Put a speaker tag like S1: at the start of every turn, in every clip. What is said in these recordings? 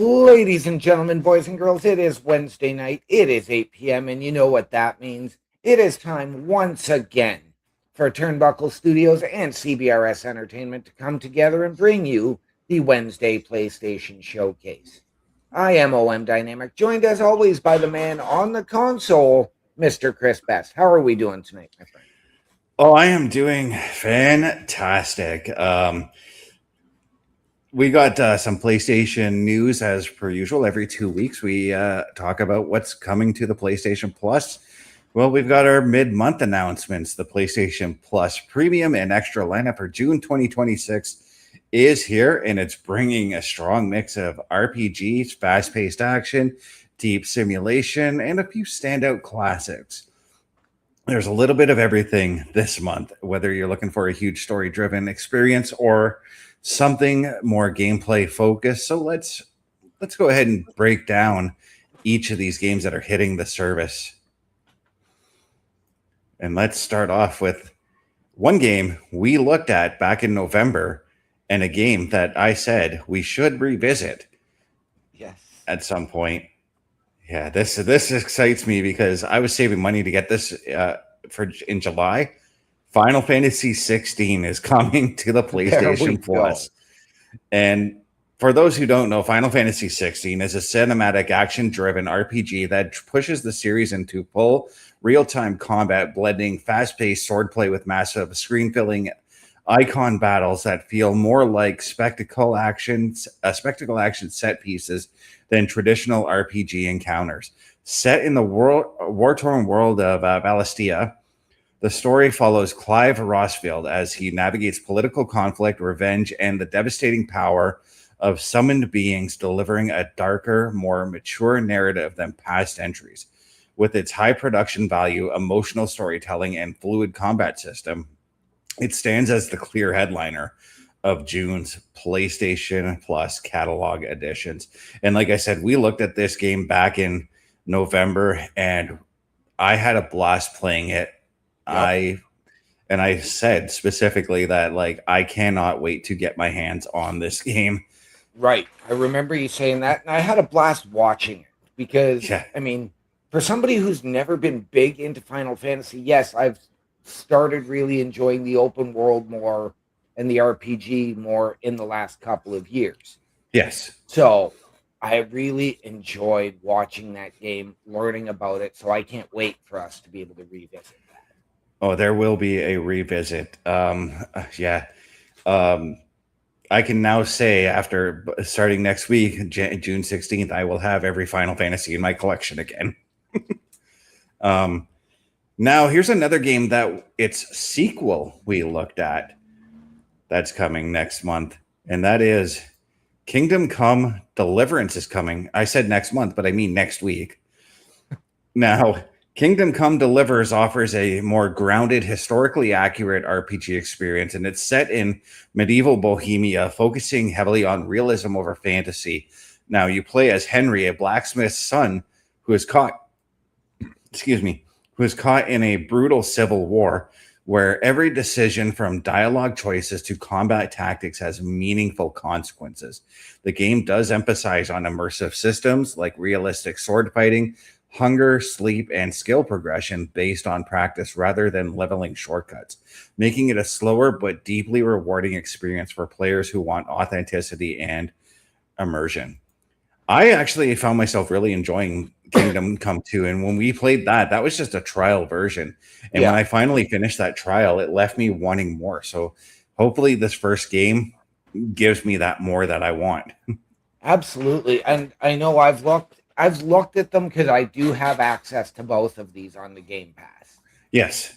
S1: Ladies and gentlemen, boys and girls, it is Wednesday night. It is 8 p.m., and you know what that means. It is time once again for Turnbuckle Studios and CBRS Entertainment to come together and bring you the Wednesday PlayStation Showcase. I am OM Dynamic, joined as always by the man on the console, Mr. Chris Best. How are we doing tonight, my friend?
S2: Oh, I am doing fantastic. We got some PlayStation news as per usual. Every 2 weeks, we talk about what's coming to the PlayStation Plus. Well, we've got our mid-month announcements. The PlayStation Plus Premium and Extra lineup for June 2026 is here, and it's bringing a strong mix of RPGs, fast-paced action, deep simulation, and a few standout classics. There's a little bit of everything this month, whether you're looking for a huge story-driven experience or something more gameplay focused. So let's go ahead and break down each of these games that are hitting the service. And let's start off with one game we looked at back in November, and a game that I said we should revisit.
S1: Yes.
S2: At some point. Yeah, this excites me because I was saving money to get this in July. Final Fantasy 16 is coming to the PlayStation Plus. And for those who don't know, Final Fantasy 16 is a cinematic action-driven RPG that pushes the series into full real-time combat, blending fast-paced swordplay with massive screen-filling icon battles that feel more like spectacle action set pieces than traditional RPG encounters. Set in the war-torn world of Valistia, the story follows Clive Rossfield as he navigates political conflict, revenge, and the devastating power of summoned beings, delivering a darker, more mature narrative than past entries. With its high production value, emotional storytelling, and fluid combat system, it stands as the clear headliner of June's PlayStation Plus catalog editions. And like I said, we looked at this game back in November, and I had a blast playing it. Yep. I said specifically that I cannot wait to get my hands on this game.
S1: Right. I remember you saying that, and I had a blast watching it because, I mean, for somebody who's never been big into Final Fantasy, yes, I've started really enjoying the open world more and the RPG more in the last couple of years.
S2: Yes.
S1: So I really enjoyed watching that game, learning about it. So I can't wait for us to be able to revisit that.
S2: Oh, there will be a revisit. I can now say after starting next week, June 16th, I will have every Final Fantasy in my collection again. Now, here's another game that its sequel we looked at that's coming next month, and that is Kingdom Come Deliverance is coming. I said next month, but I mean next week. Now, Kingdom Come Deliverance offers a more grounded, historically accurate RPG experience, and it's set in medieval Bohemia, focusing heavily on realism over fantasy. Now, you play as Henry, a blacksmith's son who is caught in a brutal civil war where every decision from dialogue choices to combat tactics has meaningful consequences. The game does emphasize on immersive systems like realistic sword fighting, hunger, sleep, and skill progression based on practice rather than leveling shortcuts, making it a slower but deeply rewarding experience for players who want authenticity and immersion. I actually found myself really enjoying Kingdom Come 2, and when we played that was just a trial version. And when I finally finished that trial, it left me wanting more. So hopefully this first game gives me that more that I want.
S1: Absolutely. And I know I've looked at them because I do have access to both of these on the Game Pass.
S2: Yes.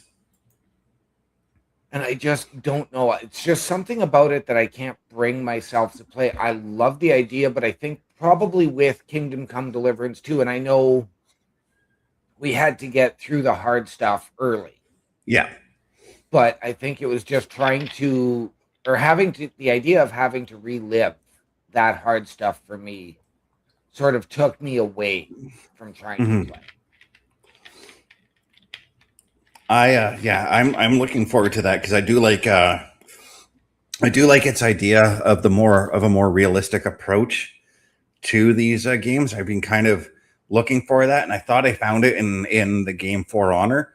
S1: And I just don't know. It's just something about it that I can't bring myself to play. I love the idea, but I think probably with Kingdom Come Deliverance too, and I know we had to get through the hard stuff early.
S2: Yeah.
S1: But I think it was just the idea of having to relive that hard stuff for me sort of took me away from trying to play.
S2: I'm looking forward to that because I do like its idea of a more realistic approach to these games. I've been kind of looking for that, and I thought I found it in the game For Honor,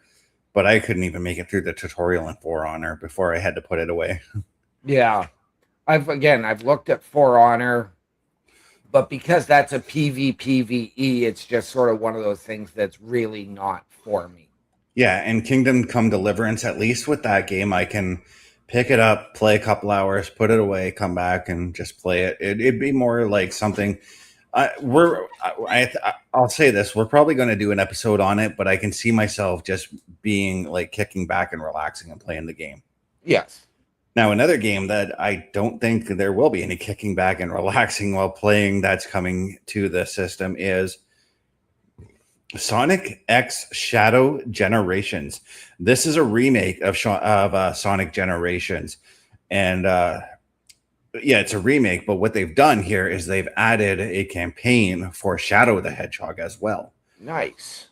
S2: but I couldn't even make it through the tutorial in For Honor before I had to put it away.
S1: Yeah. I've looked at For Honor, but because that's a PvPvE, it's just sort of one of those things that's really not for me.
S2: Yeah, and Kingdom Come Deliverance, at least with that game, I can pick it up, play a couple hours, put it away, come back, and just play it. It'd be more like something. I'll say this: we're probably going to do an episode on it, but I can see myself just being like kicking back and relaxing and playing the game.
S1: Yes.
S2: Now, another game that I don't think there will be any kicking back and relaxing while playing that's coming to the system is Sonic X Shadow Generations. This is a remake of Sonic Generations. And yeah, it's a remake, but what they've done here is they've added a campaign for Shadow the Hedgehog as well.
S1: Nice.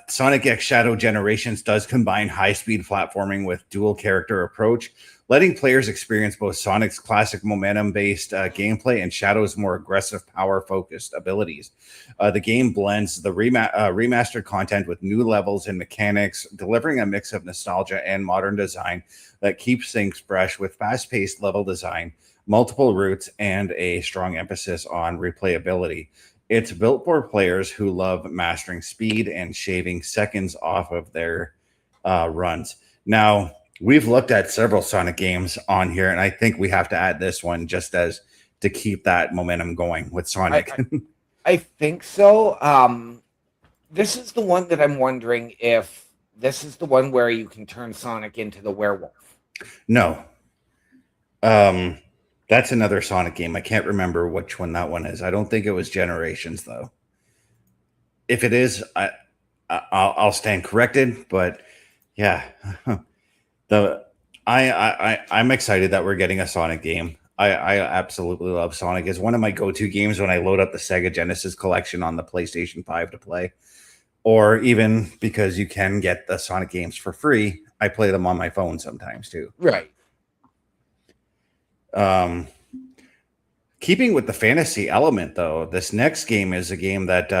S2: Sonic X Shadow Generations does combine high-speed platforming with dual character approach, letting players experience both Sonic's classic momentum-based gameplay and Shadow's more aggressive, power-focused abilities. The game blends the remastered content with new levels and mechanics, delivering a mix of nostalgia and modern design that keeps things fresh with fast-paced level design, multiple routes, and a strong emphasis on replayability. It's built for players who love mastering speed and shaving seconds off of their runs. Now, we've looked at several Sonic games on here, and I think we have to add this one just as to keep that momentum going with Sonic.
S1: I think so. This is the one that I'm wondering if this is the one where you can turn Sonic into the werewolf.
S2: No. That's another Sonic game. I can't remember which one that one is. I don't think it was Generations, though. If it is, I'll stand corrected. But yeah, I'm excited that we're getting a Sonic game. I absolutely love Sonic. It's one of my go-to games when I load up the Sega Genesis collection on the PlayStation 5 to play, or even because you can get the Sonic games for free. I play them on my phone sometimes too.
S1: Right.
S2: Keeping with the fantasy element, though, this next game is a game that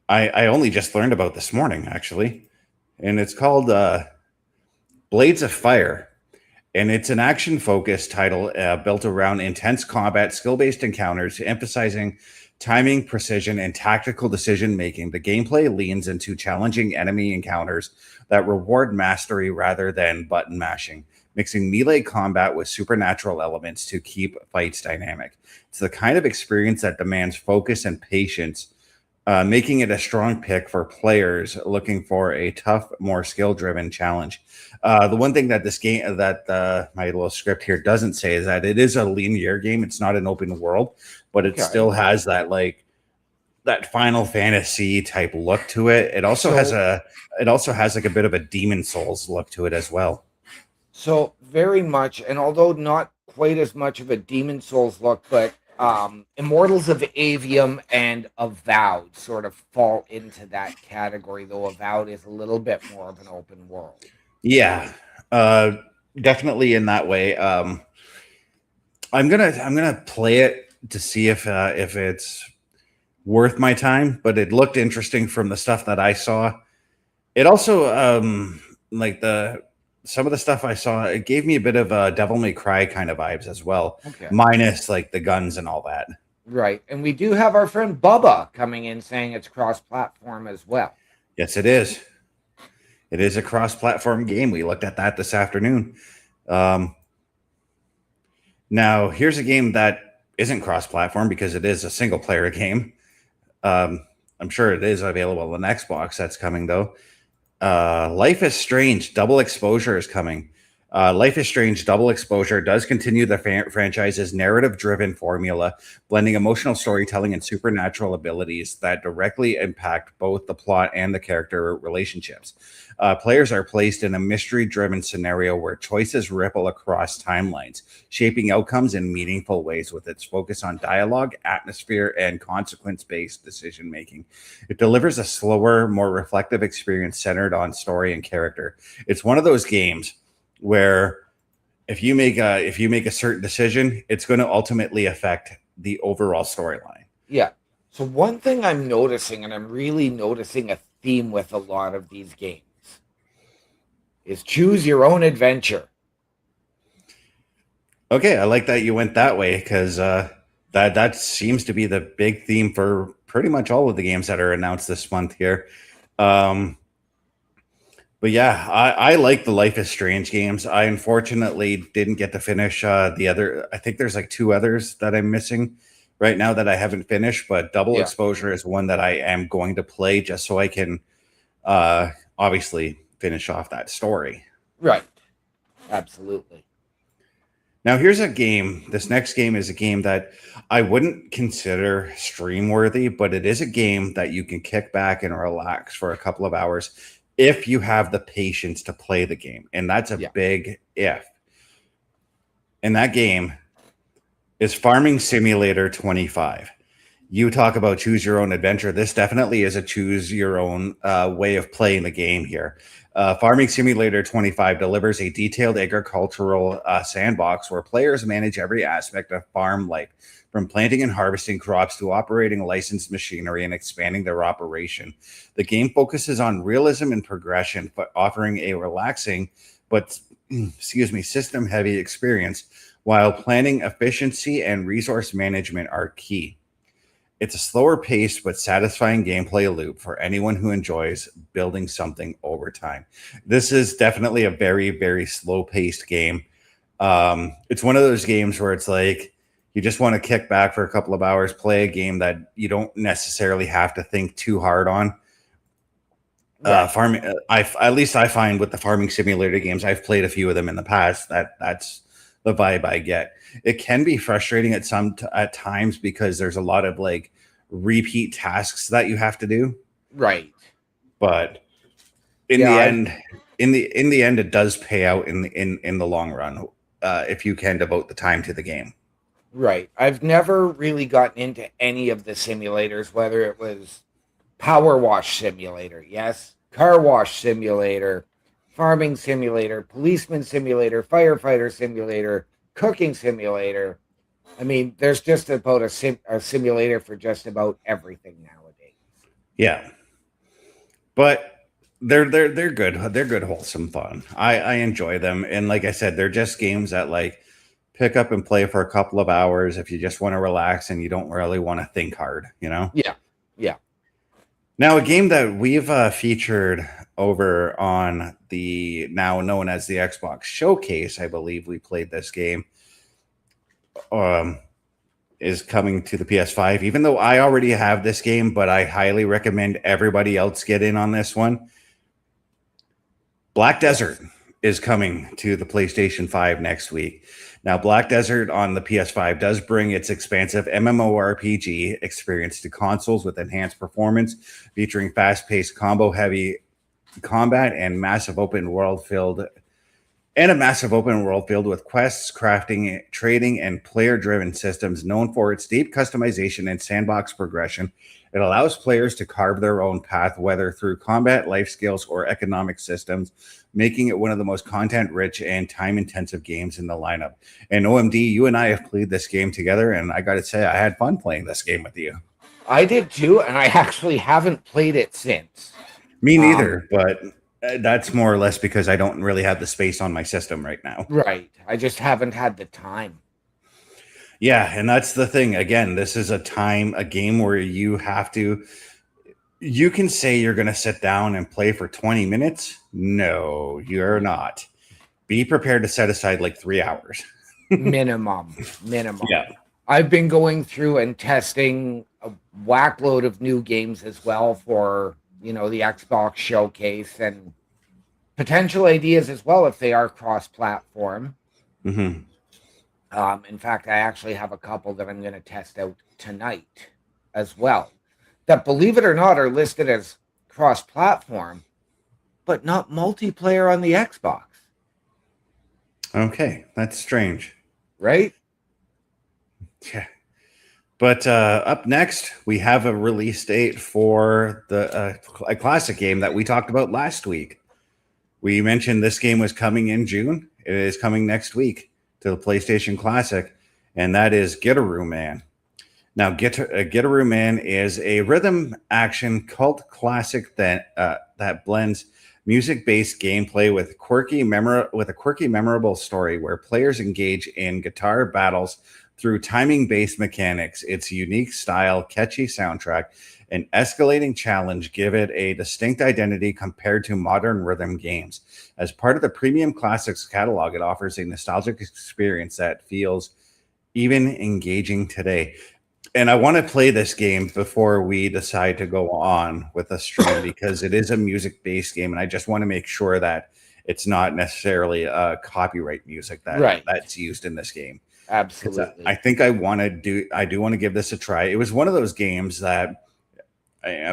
S2: I only just learned about this morning, actually, and it's called Blades of Fire, and it's an action-focused title built around intense combat, skill-based encounters, emphasizing timing, precision, and tactical decision-making. The gameplay leans into challenging enemy encounters that reward mastery rather than button mashing, mixing melee combat with supernatural elements to keep fights dynamic. It's the kind of experience that demands focus and patience, making it a strong pick for players looking for a tough, more skill-driven challenge. The one thing that this game, that my little script here doesn't say, is that it is a linear game. It's not an open world, but it still has that that Final Fantasy type look to it. It also has like a bit of a Demon Souls look to it as well.
S1: So very much, and although not quite as much of a Demon Souls look, but Immortals of Avium and Avowed sort of fall into that category, though Avowed is a little bit more of an open world.
S2: Yeah, definitely in that way. I'm gonna play it to see if it's worth my time, but it looked interesting from the stuff that I saw. It also some of the stuff I saw, it gave me a bit of Devil May Cry kind of vibes as well, minus like the guns and all that.
S1: Right, and we do have our friend Bubba coming in saying it's cross-platform as well.
S2: Yes, it is. It is a cross-platform game. We looked at that this afternoon. Now, here's a game that isn't cross-platform because it is a single-player game. I'm sure it is available on Xbox. That's coming, though. Life is Strange Double Exposure is coming. Life is Strange Double Exposure does continue the franchise's narrative-driven formula, blending emotional storytelling and supernatural abilities that directly impact both the plot and the character relationships. Players are placed in a mystery-driven scenario where choices ripple across timelines, shaping outcomes in meaningful ways with its focus on dialogue, atmosphere, and consequence-based decision-making. It delivers a slower, more reflective experience centered on story and character. It's one of those games where if you make a certain decision, it's going to ultimately affect the overall storyline.
S1: Yeah. So one thing I'm noticing, and I'm really noticing a theme with a lot of these games, is choose your own adventure.
S2: Okay, I like that you went that way, because that seems to be the big theme for pretty much all of the games that are announced this month here. But yeah, I like the Life is Strange games. I unfortunately didn't get to finish the other. I think there's like 2 others that I'm missing right now that I haven't finished. But Double
S1: Yeah.
S2: Exposure is one that I am going to play just so I can obviously finish off that story.
S1: Right. Absolutely.
S2: Now, here's a game. This next game is a game that I wouldn't consider stream worthy, but it is a game that you can kick back and relax for a couple of hours if you have the patience to play the game. And that's a big if. And that game is Farming Simulator 25. You talk about choose your own adventure. This definitely is a choose your own way of playing the game here. Farming Simulator 25 delivers a detailed agricultural sandbox where players manage every aspect of farm life, from planting and harvesting crops to operating licensed machinery and expanding their operation. The game focuses on realism and progression, but offering a relaxing but system-heavy experience, while planning, efficiency, and resource management are key. It's a slower paced but satisfying gameplay loop for anyone who enjoys building something over time. This is definitely a very, very slow paced game. It's one of those games where it's like you just want to kick back for a couple of hours, play a game that you don't necessarily have to think too hard on. Farming, at least I find with the Farming Simulator games, I've played a few of them in the past. That's the vibe I get. It can be frustrating at times because there's a lot of like repeat tasks that you have to do.
S1: Right.
S2: But in the end, it does pay out in the long run if you can devote the time to the game.
S1: Right. I've never really gotten into any of the simulators, whether it was Power Wash Simulator, yes, Car Wash Simulator, Farming Simulator, Policeman Simulator, Firefighter Simulator, Cooking Simulator. I mean, there's just about a simulator for just about everything nowadays.
S2: Yeah, but they're good. They're good, wholesome fun. I enjoy them, and like I said, they're just games that like pick up and play for a couple of hours if you just want to relax and you don't really want to think hard.
S1: Yeah.
S2: Now, a game that we've featured over on the now known as the Xbox Showcase, I believe we played this game, is coming to the PS5. Even though I already have this game, but I highly recommend everybody else get in on this one. Black Desert is coming to the PlayStation 5 next week. Now, Black Desert on the PS5 does bring its expansive MMORPG experience to consoles with enhanced performance, featuring fast-paced combo-heavy combat and a massive open world filled with quests, crafting, trading, and player-driven systems. Known for its deep customization and sandbox progression, it allows players to carve their own path, whether through combat, life skills, or economic systems, making it one of the most content-rich and time-intensive games in the lineup. And OMD, you and I have played this game together, and I got to say, I had fun playing this game with you.
S1: I did too, and I actually haven't played it since.
S2: Me neither, but that's more or less because I don't really have the space on my system right now.
S1: Right. I just haven't had the time.
S2: Yeah, and that's the thing. Again, this is a game where you can say you're going to sit down and play for 20 minutes. No, you're not. Be prepared to set aside like 3 hours.
S1: Minimum.
S2: Yeah.
S1: I've been going through and testing a whackload of new games as well for, the Xbox Showcase, and potential ideas as well if they are cross-platform.
S2: Mm-hmm.
S1: In fact, I actually have a couple that I'm going to test out tonight as well, that, believe it or not, are listed as cross-platform, but not multiplayer on the Xbox.
S2: Okay, that's strange.
S1: Right?
S2: Yeah. But up next, we have a release date for a classic game that we talked about last week. We mentioned this game was coming in June. It is coming next week to the PlayStation Classic, and that is Get-A-Room Man. Now, Get a Room In is a rhythm action cult classic that blends music-based gameplay with a quirky, memorable story where players engage in guitar battles through timing-based mechanics. Its unique style, catchy soundtrack, and escalating challenge give it a distinct identity compared to modern rhythm games. As part of the Premium Classics catalog, it offers a nostalgic experience that feels even engaging today. And I want to play this game before we decide to go on with a stream because it is a music-based game, and I just want to make sure that it's not necessarily copyright music that's used in this game.
S1: Absolutely.
S2: I think I do want to give this a try. It was one of those games that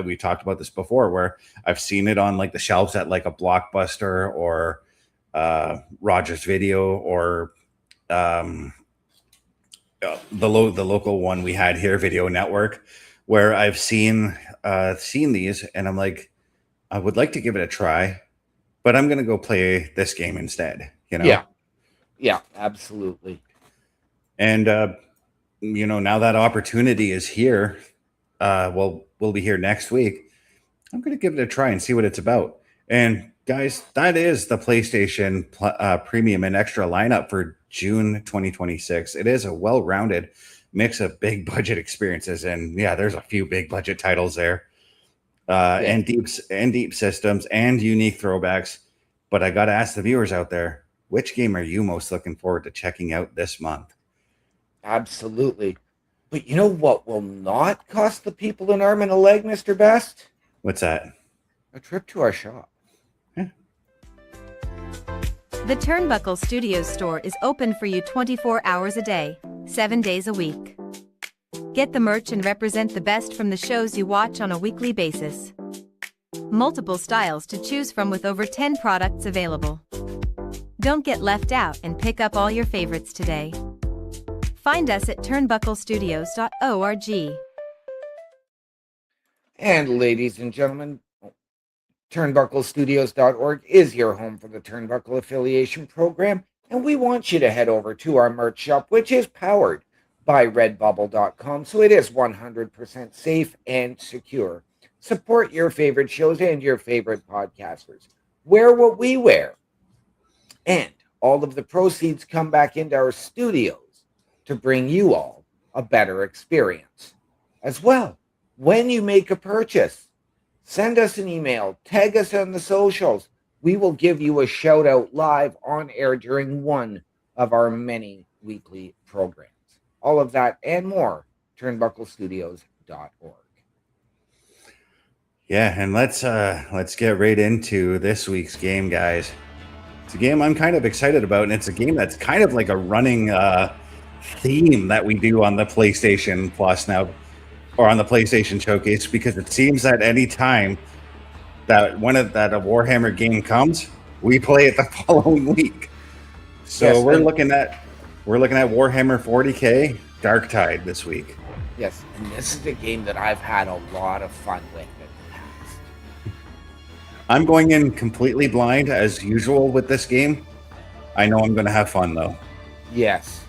S2: we talked about this before, where I've seen it on like the shelves at like a Blockbuster or Rogers Video or the local one we had here, Video Network, where I've seen these, and I'm like, I would like to give it a try, but I'm gonna go play this game instead.
S1: Yeah, absolutely.
S2: And now that opportunity is here. We'll be here next week. I'm gonna give it a try and see what it's about. And guys, that is the PlayStation Premium and Extra lineup for June 2026. It is a well-rounded mix of big budget experiences, and yeah, there's a few big budget titles there, and deep systems and unique throwbacks. But I got to ask the viewers out there, which game are you most looking forward to checking out this month?
S1: Absolutely. But you know what will not cost the people an arm and a leg, Mr. Best?
S2: What's that?
S1: A trip to our shop.
S3: The Turnbuckle Studios store is open for you 24 hours a day, 7 days a week. Get the merch and represent the best from the shows you watch on a weekly basis. Multiple styles to choose from with over 10 products available. Don't get left out and pick up all your favorites today. Find us at turnbucklestudios.org.
S1: And ladies and gentlemen, turnbucklestudios.org is your home for the Turnbuckle Affiliation Program, and we want you to head over to our merch shop, which is powered by redbubble.com, so it is 100% safe and secure. Support your favorite shows and your favorite podcasters. Wear what we wear. And all of the proceeds come back into our studios to bring you all a better experience. As well, when you make a purchase, send us an email, tag us on the socials. We will give you a shout out live on air during one of our many weekly programs. All of that and more, turnbucklestudios.org.
S2: Yeah, and let's get right into this week's game, guys. It's a game I'm kind of excited about, and it's a game that's kind of like a running theme that we do on the PlayStation Plus now, or on the PlayStation Showcase, because it seems that any time that a Warhammer game comes, we play it the following week. So
S1: yes,
S2: we're looking at Warhammer 40K Darktide this week.
S1: Yes, and this is a game that I've had a lot of fun with in the past.
S2: I'm going in completely blind as usual with this game. I know I'm going to have fun though.
S1: Yes.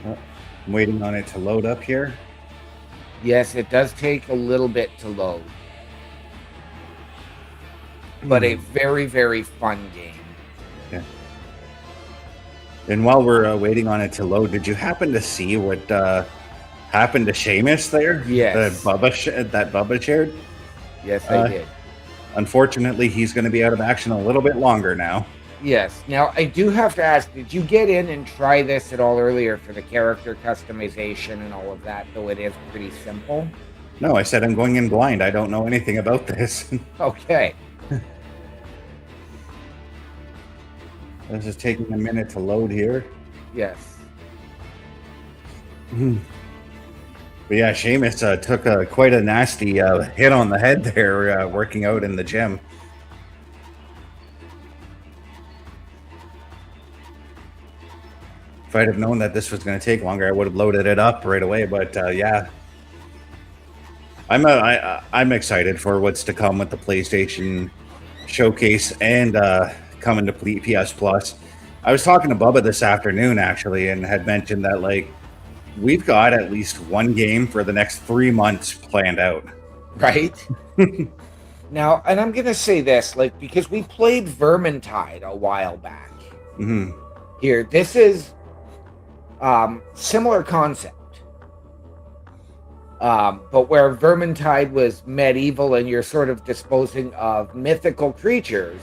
S2: I'm waiting on it to load up here.
S1: Yes, it does take a little bit to load. But a very, very fun game.
S2: Yeah. And while we're waiting on it to load, did you happen to see what happened to Seamus there?
S1: Yes.
S2: That Bubba shared?
S1: Yes, I did.
S2: Unfortunately, he's going to be out of action a little bit longer now.
S1: Yes. Now, I do have to ask, did you get in and try this at all earlier for the character customization and all of that, though it is pretty simple?
S2: No, I said I'm going in blind. I don't know anything about this.
S1: Okay.
S2: This is taking a minute to load here.
S1: Yes.
S2: But yeah, Seamus took quite a nasty hit on the head there working out in the gym. If I'd have known that this was going to take longer, I would have loaded it up right away. But yeah, I'm excited for what's to come with the PlayStation Showcase and coming to PS Plus. I was talking to Bubba this afternoon actually, and had mentioned that like we've got at least one game for the next 3 months planned out.
S1: Right? Now, and I'm going to say this, like, because we played Vermintide a while back.
S2: Mm-hmm.
S1: Here, this is similar concept. But where Vermintide was medieval and you're sort of disposing of mythical creatures,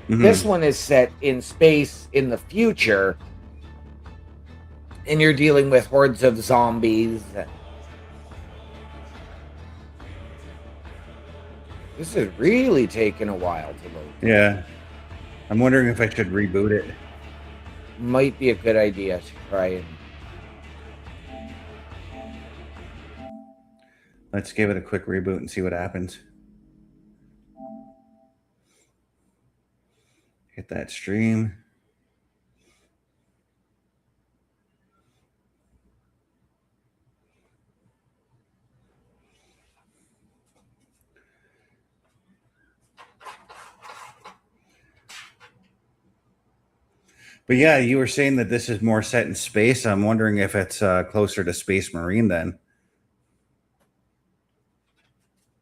S1: this one is set in space in the future, and you're dealing with hordes of zombies. This is really taking a while to load.
S2: Yeah. I'm wondering if I should reboot it.
S1: Might be a good idea to try and...
S2: Let's give it a quick reboot and see what happens. Hit that stream. But yeah, you were saying that this is more set in space. I'm wondering if it's closer to Space Marine then.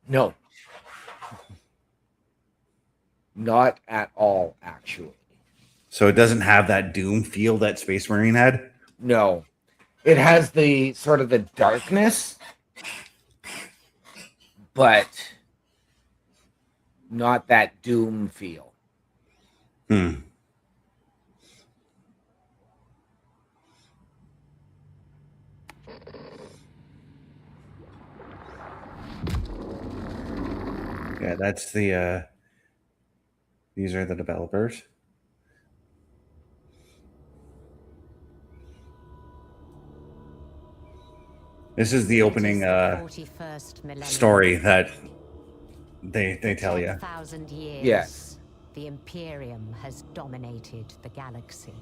S1: No. Not at all, actually.
S2: So it doesn't have that Doom feel that Space Marine had?
S1: No. It has the sort of the darkness, but not that Doom feel.
S2: Hmm. Yeah, that's the these are the developers. This is the opening story that they tell you.
S4: 10,000 years,
S1: Yes.
S4: the Imperium has dominated the galaxy.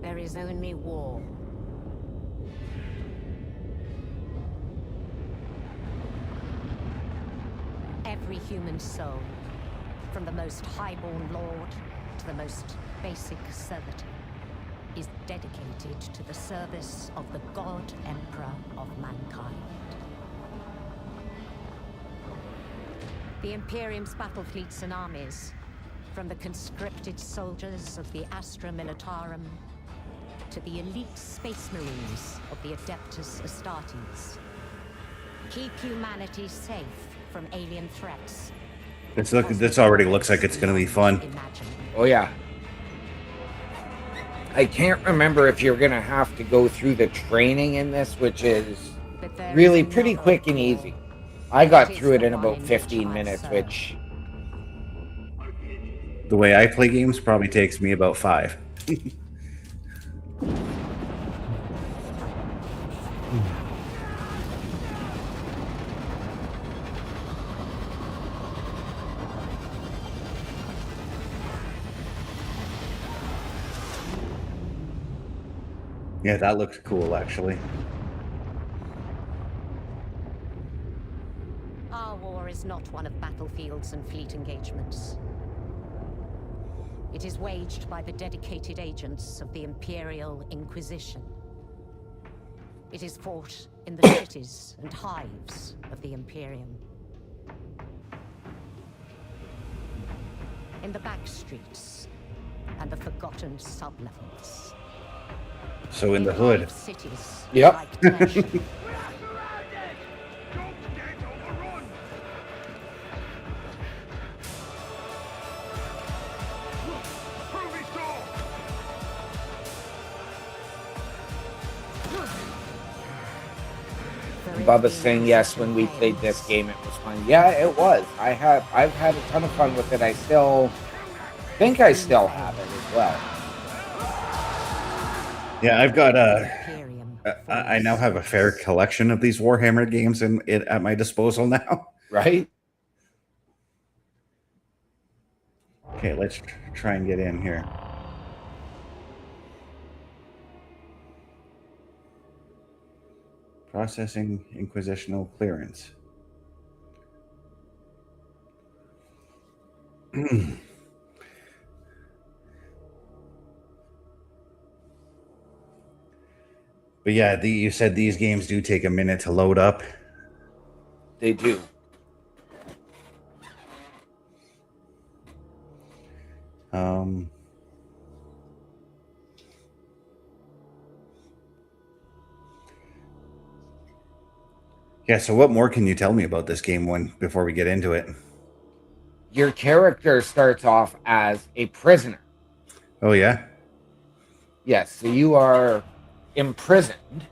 S4: There is only war. Every human soul, from the most highborn lord to the most basic servitor, is dedicated to the service of the God Emperor of mankind. The Imperium's battle fleets and armies, from the conscripted soldiers of the Astra Militarum to the elite space marines of the Adeptus Astartes, keep humanity safe from alien threats.
S2: This already looks like it's going to be fun.
S1: Oh, yeah. I can't remember if you're going to have to go through the training in this, which is really pretty quick and easy. I got through it in about 15 minutes, which...
S2: The way I play games probably takes me about 5. Yeah, that looks cool, actually.
S4: Our war is not one of battlefields and fleet engagements. It is waged by the dedicated agents of the Imperial Inquisition. It is fought in the cities and hives of the Imperium. In the back streets and the forgotten sublevels.
S2: So in the hood.
S4: Cities
S1: Yep.
S4: like Tertium.
S1: Bubba's saying yes, when we played this game it was fun. Yeah, it was. I've had a ton of fun with it. I still think I still have it as well.
S2: Yeah, I've got I now have a fair collection of these Warhammer games at my disposal now.
S1: Right?
S2: Okay, let's try and get in here. Processing Inquisitional clearance. But yeah, you said these games do take a minute to load up.
S1: They do.
S2: Yeah, so what more can you tell me about this game before we get into it?
S1: Your character starts off as a prisoner.
S2: Oh, yeah?
S1: Yes, so you are imprisoned,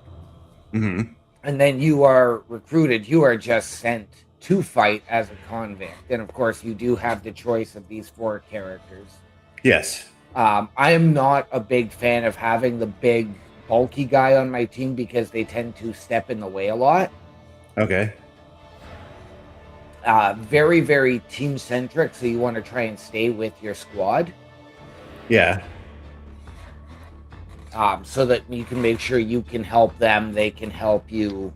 S2: Mm-hmm.
S1: and then you are recruited. You are just sent to fight as a convict. And of course, you do have the choice of these 4 characters.
S2: Yes.
S1: I am not a big fan of having the big, bulky guy on my team because they tend to step in the way a lot.
S2: Okay.
S1: Very, very team-centric, so you want to try and stay with your squad.
S2: Yeah.
S1: So that you can make sure you can help them, they can help you.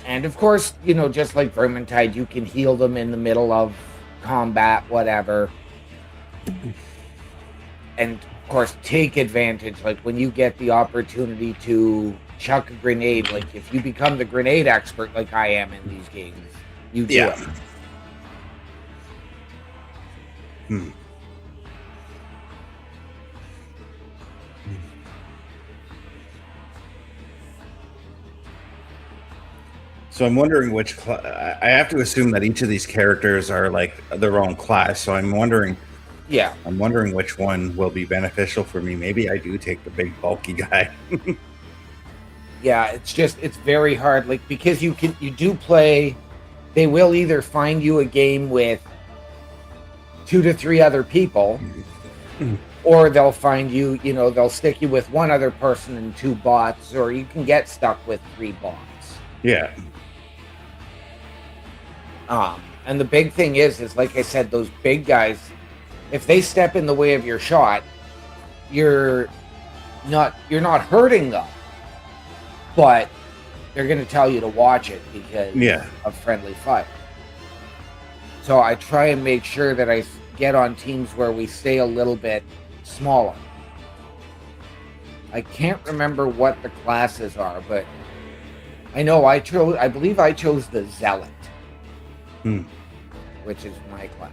S1: And of course, you know, just like Vermintide, you can heal them in the middle of combat, whatever. And of course, take advantage, like when you get the opportunity to chuck a grenade, like if you become the grenade expert like I am in these games, you do it.
S2: So I'm wondering which I have to assume that each of these characters are like their own class. So I'm wondering which one will be beneficial for me. Maybe I do take the big bulky guy.
S1: Yeah, it's very hard, like, because you do play, they will either find you a game with 2 to 3 other people, or they'll find you, you know, they'll stick you with 1 other person and 2 bots, or you can get stuck with 3 bots.
S2: Yeah.
S1: And the big thing is like I said, those big guys, if they step in the way of your shot, you're not hurting them, but they're going to tell you to watch it because of friendly fire. So I try and make sure that I get on teams where we stay a little bit smaller. I can't remember what the classes are, but I know I believe I chose the Zealot, which is my class.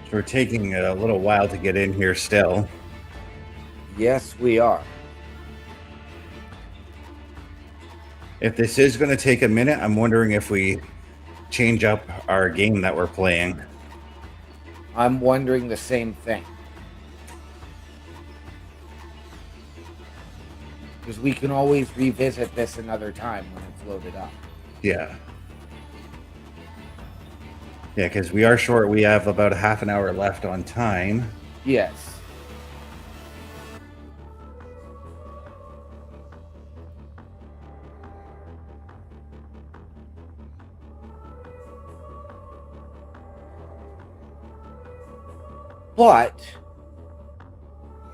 S2: So we're taking a little while to get in here still.
S1: Yes, we are.
S2: If this is going to take a minute, I'm wondering if we change up our game that we're playing.
S1: I'm wondering the same thing. Because we can always revisit this another time when it's loaded up.
S2: Yeah. Yeah, because we are short. We have about a half an hour left on time.
S1: Yes. But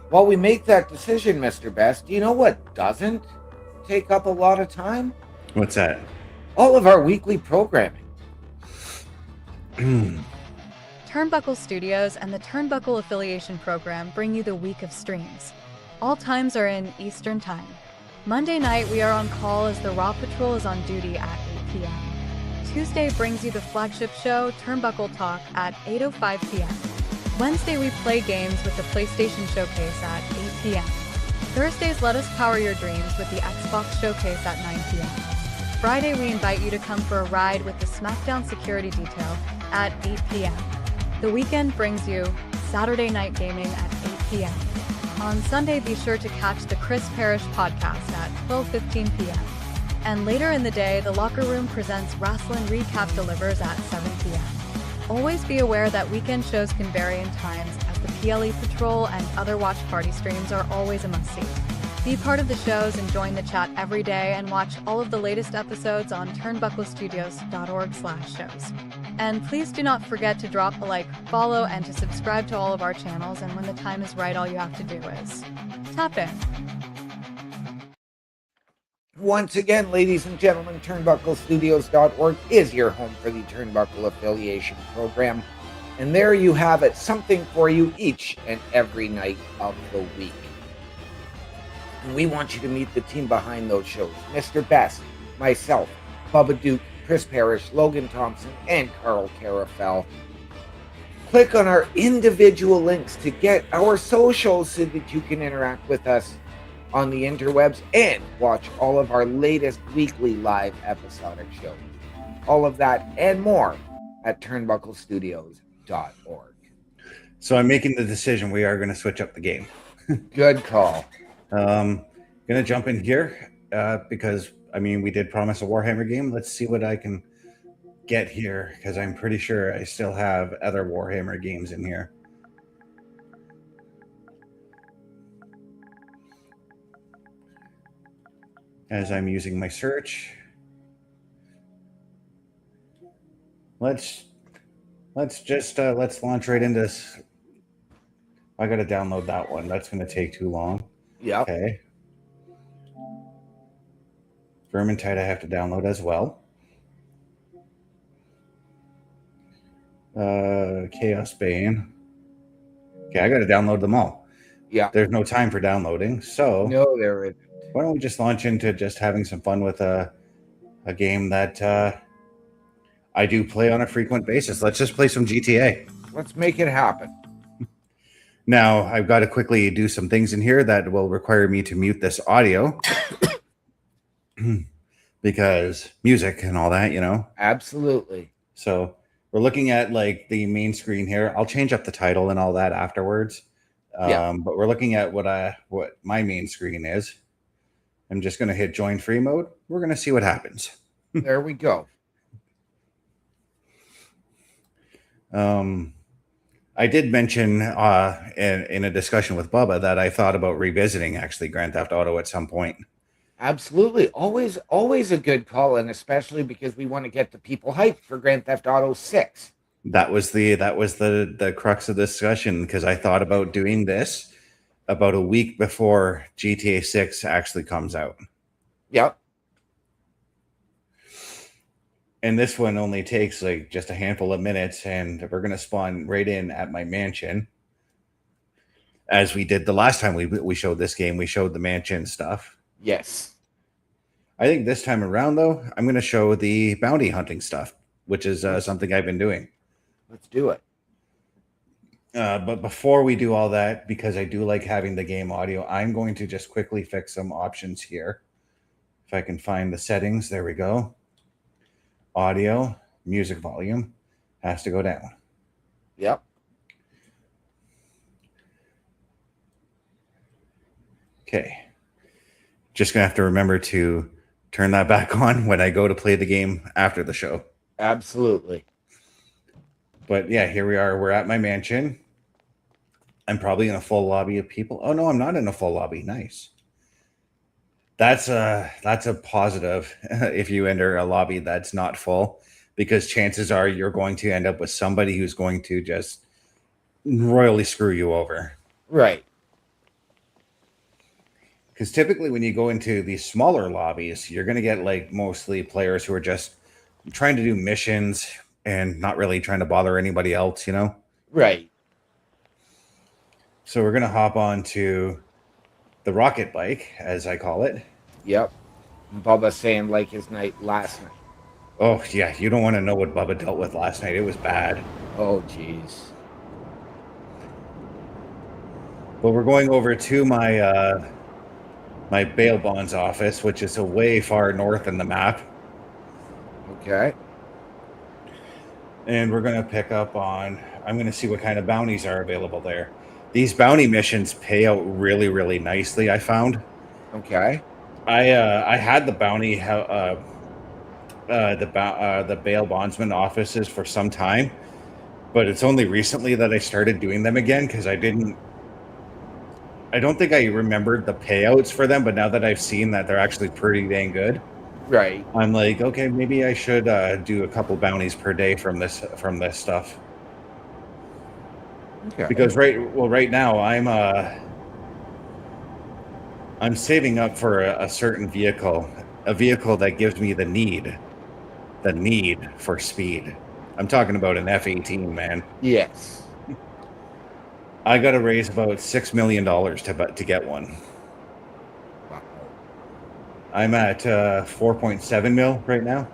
S1: while we make that decision, Mr. Best, do you know what doesn't take up a lot of time?
S2: What's that?
S1: All of our weekly programming.
S5: Turnbuckle Studios and the Turnbuckle Affiliation Program bring you the week of streams. All times are in Eastern Time. Monday night, we are on call as the Raw Patrol is on duty at 8 p.m. Tuesday brings you the flagship show, Turnbuckle Talk, at 8:05 p.m. Wednesday, we play games with the PlayStation Showcase at 8 p.m. Thursdays, let us power your dreams with the Xbox Showcase at 9 p.m. Friday, we invite you to come for a ride with the SmackDown Security Detail at 8 p.m. The weekend brings you Saturday Night Gaming at 8 p.m. On Sunday, be sure to catch the Chris Parrish podcast at 12:15 p.m. And later in the day, the Locker Room presents Wrestling Recap delivers at 7 p.m. Always be aware that weekend shows can vary in times, as the PLE Patrol and other watch party streams are always a must-see. Be part of the shows and join the chat every day and watch all of the latest episodes on turnbucklestudios.org/shows. And please do not forget to drop a like, follow, and to subscribe to all of our channels, and when the time is right, all you have to do is tap in.
S1: Once again, ladies and gentlemen, turnbucklestudios.org is your home for the Turnbuckle Affiliation Program. And there you have it, something for you each and every night of the week. And we want you to meet the team behind those shows. Mr. Best, myself, Bubba Duke, Chris Parrish, Logan Thompson, and Carl Carafell. Click on our individual links to get our socials so that you can interact with us on the interwebs and watch all of our latest weekly live episodic shows. All of that and more at turnbucklestudios.org.
S2: So I'm making the decision. We are going to switch up the game.
S1: Good call.
S2: Going to jump in here because, I mean, we did promise a Warhammer game. Let's see what I can get here because I'm pretty sure I still have other Warhammer games in here. As I'm using my search, let's launch right into this. I got to download that one. That's going to take too long.
S1: Yep.
S2: Okay. Vermintide I have to download as well. Chaos Bane. Okay, I got to download them all.
S1: Yeah.
S2: There's no time for downloading, so
S1: No, there isn't.
S2: why don't we just launch into just having some fun with a game that I do play on a frequent basis. Let's just play some GTA.
S1: Let's make it happen.
S2: Now, I've got to quickly do some things in here that will require me to mute this audio because music and all that, you know.
S1: Absolutely.
S2: So we're looking at like the main screen here. I'll change up the title and all that afterwards. But we're looking at what my main screen is. I'm just going to hit join free mode. We're going to see what happens.
S1: There we go.
S2: I did mention in a discussion with Bubba that I thought about revisiting actually Grand Theft Auto at some point.
S1: Absolutely. Always a good call, and especially because we want to get the people hyped for Grand Theft Auto 6.
S2: That was the crux of the discussion because I thought about doing this about a week before GTA 6 actually comes out.
S1: Yep.
S2: And this one only takes like just a handful of minutes, and we're going to spawn right in at my mansion. As we did the last time we showed this game, we showed the mansion stuff.
S1: Yes.
S2: I think this time around, though, I'm going to show the bounty hunting stuff, which is something I've been doing.
S1: Let's do it.
S2: But before we do all that, because I do like having the game audio, I'm going to just quickly fix some options here. If I can find the settings, there we go. Audio, music volume has to go down.
S1: Yep.
S2: Okay. Just going to have to remember to turn that back on when I go to play the game after the show.
S1: Absolutely.
S2: But yeah, here we are. We're at my mansion. I'm probably in a full lobby of people. Oh, no, I'm not in a full lobby. Nice. That's a positive if you enter a lobby that's not full, because chances are you're going to end up with somebody who's going to just royally screw you over.
S1: Right.
S2: Because typically when you go into these smaller lobbies, you're going to get like mostly players who are just trying to do missions and not really trying to bother anybody else, you know?
S1: Right.
S2: So we're going to hop on to the rocket bike, as I call it.
S1: Yep. Bubba saying like his night last night.
S2: Oh, yeah. You don't want to know what Bubba dealt with last night. It was bad.
S1: Oh, jeez.
S2: But we're going over to my my bail bonds office, which is a way far north in the map.
S1: Okay.
S2: And we're going to pick up on, I'm going to see what kind of bounties are available there. These bounty missions pay out really, really nicely, I found.
S1: Okay.
S2: I had the bounty, the bail bondsman offices for some time, but it's only recently that I started doing them again because I don't think I remembered the payouts for them, but now that I've seen that they're actually pretty dang good.
S1: Right.
S2: I'm like, okay, maybe I should do a couple bounties per day from this stuff.
S1: Okay.
S2: Because right now I'm saving up for a certain vehicle, a vehicle that gives me the need for speed. I'm talking about an F-18, man.
S1: Yes.
S2: I got to raise about $6 million to get one.
S1: Wow.
S2: I'm at 4.7 mil right now.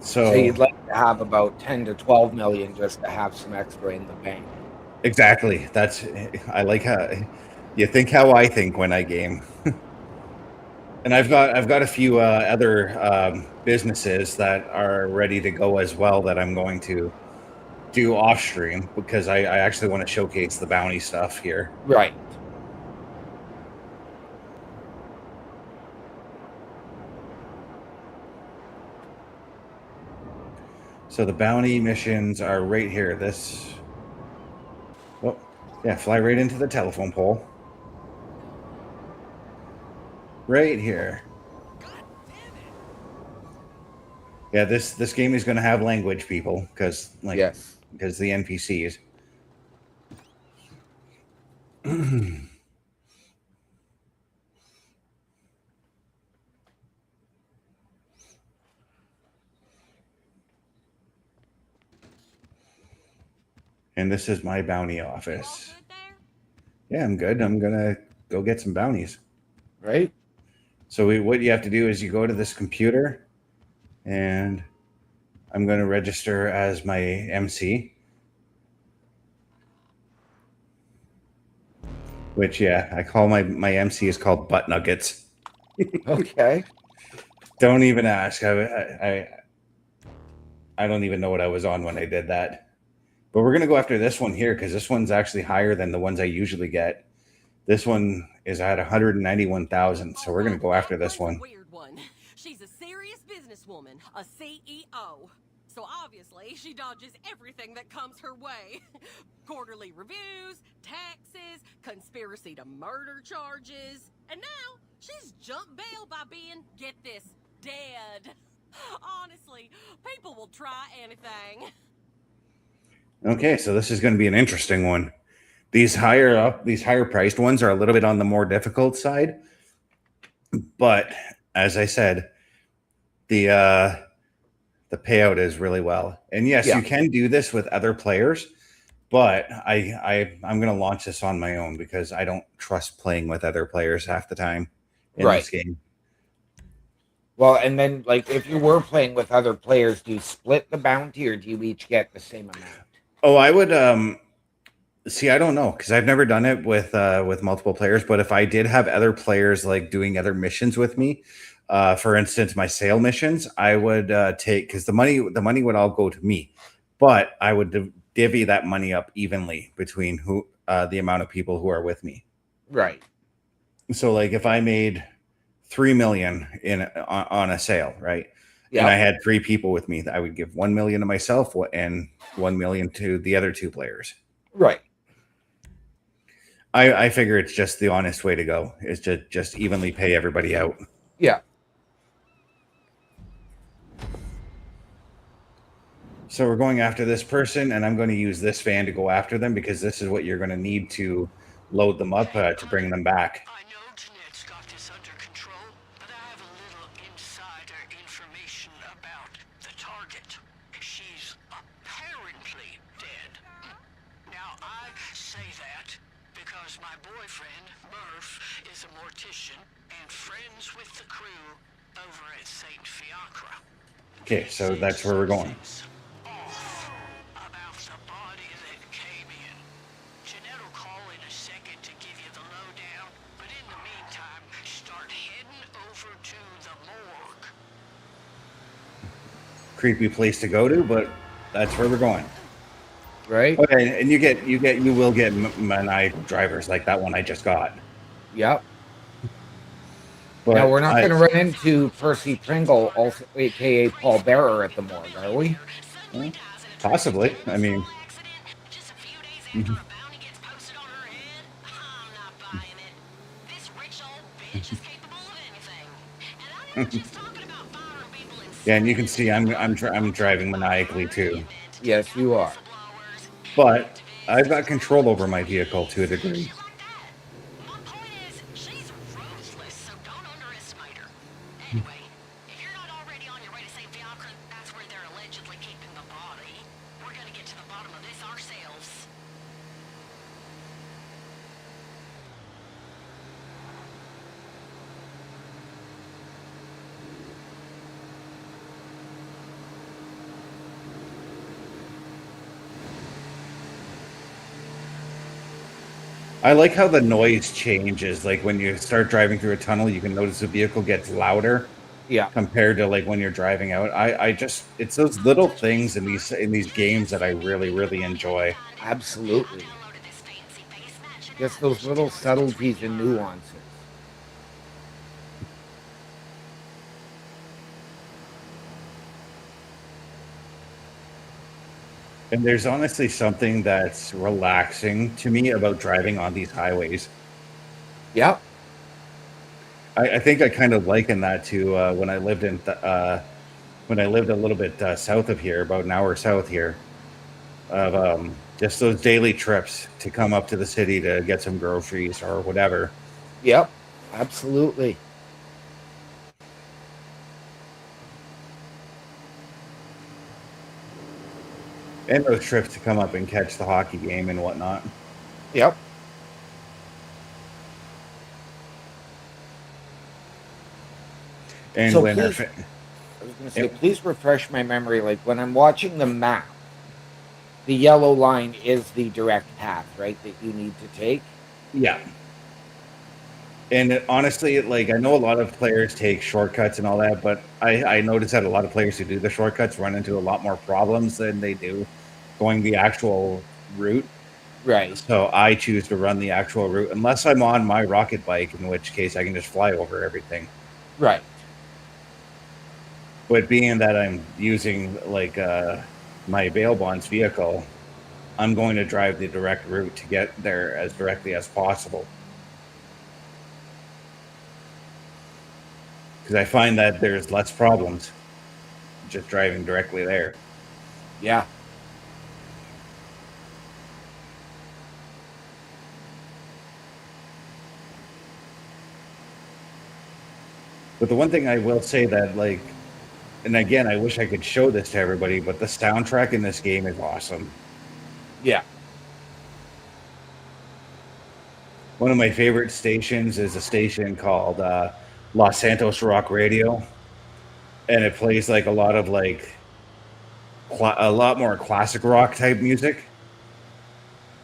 S1: So you'd like to have about 10 to 12 million just to have some extra in the bank.
S2: Exactly. I like how you think how I think when I game. And I've got a few other businesses that are ready to go as well that I'm going to do off stream because I actually want to showcase the bounty stuff here.
S1: Right.
S2: So the bounty missions are right here. Oh, yeah, fly right into the telephone pole. Right here. Yeah, this game is going to have language, people, because
S1: Yes.
S2: because the NPCs. And this is my bounty office. Yeah, I'm good. I'm gonna go get some bounties.
S1: Right.
S2: So what you have to do is you go to this computer, and I'm going to register as my MC. Which, yeah, I call my MC is called Butt Nuggets.
S1: Okay.
S2: Don't even ask. I don't even know what I was on when I did that. But we're going to go after this one here because this one's actually higher than the ones I usually get. This one is at 191,000, so we're going to go after this one.
S6: Weird one. She's a serious businesswoman, a CEO. So obviously, she dodges everything that comes her way. Quarterly reviews, taxes, conspiracy to murder charges. And now, she's jumped bail by being, get this, dead. Honestly, people will try anything.
S2: Okay, so this is going to be an interesting one. These higher priced ones are a little bit on the more difficult side. But as I said, the payout is really well. And yes, you can do this with other players, but I'm going to launch this on my own because I don't trust playing with other players half the time in this game.
S1: Well, and then, like, if you were playing with other players, do you split the bounty or do you each get the same amount?
S2: Oh, I would see, I don't know because I've never done it with multiple players. But if I did have other players like doing other missions with me, for instance, my sale missions, I would take because the money would all go to me, but I would divvy that money up evenly between the amount of people who are with me.
S1: Right. So,
S2: like, if I made 3 million on a sale, right?
S1: Yeah.
S2: And I had 3 people with me, I would give 1 million to myself and 1 million to the other 2 players.
S1: Right.
S2: I figure it's just the honest way to go is to just evenly pay everybody out.
S1: Yeah.
S2: So we're going after this person, and I'm going to use this van to go after them because this is what you're going to need to load them up to bring them back.
S7: I know Jeanette's got this under control, but I have a little insider information about the target. She's apparently dead. Now, I say that because my boyfriend, Murph, is a mortician and friends with the crew over at St. Fiacre.
S2: Okay, so that's where we're going.
S7: About the body that came in. Jeanette will call in a second to give you the lowdown, but in the meantime, start heading over to the morgue.
S2: Creepy place to go to, but that's where we're going.
S1: Right.
S2: Okay, and you will get maniacal drivers like that one I just got.
S1: Yep.
S2: But
S1: now we're not going to run into Percy Pringle, also aka Paul Bearer, at the morgue, are we?
S2: Possibly. I mean,
S7: Just a few days after a bounty gets posted on her head, I'm not buying it. This rich old bitch is capable of anything. And I'm not just talking about firing people in
S2: yeah, and you can see I'm driving maniacally too,
S1: Yes, you are.
S2: but I've got control over my vehicle to a degree.
S7: My point is, she's ruthless, so
S2: I like how the noise changes. Like when you start driving through a tunnel, you can notice the vehicle gets louder
S1: Yeah,
S2: compared to like when you're driving out. I just it's those little things in these games that I really, really enjoy.
S1: absolutely. Just those little subtleties and nuances.
S2: And there's honestly something that's relaxing to me about driving on these highways.
S1: Yep.
S2: I think I kind of liken that to when I lived when I lived a little bit south of here, about an hour south here, of just those daily trips to come up to the city to get some groceries or whatever.
S1: Yep. Absolutely.
S2: And those trips to come up and catch the hockey game and whatnot.
S1: Yep.
S2: And
S1: So
S2: when our
S1: please, I was going to say,
S2: Yep.
S1: please refresh my memory. Like when I'm watching the map, the yellow line is the direct path, right? That you need to take.
S2: Yeah. And honestly, like I know a lot of players take shortcuts and all that, but I notice that a lot of players who do the shortcuts run into a lot more problems than they do going the actual route.
S1: Right.
S2: So I choose to run the actual route unless I'm on my rocket bike, in which case I can just fly over everything.
S1: Right.
S2: But being that I'm using like my bail bonds vehicle, I'm going to drive the direct route to get there as directly as possible. Because I find that there's less problems just driving directly there.
S1: Yeah.
S2: But the one thing I will say that, like, and again, I wish I could show this to everybody, but the soundtrack in this game is awesome.
S1: Yeah.
S2: One of my favorite stations is a station called Los Santos Rock Radio, and it plays like a lot of like a lot more classic rock type music.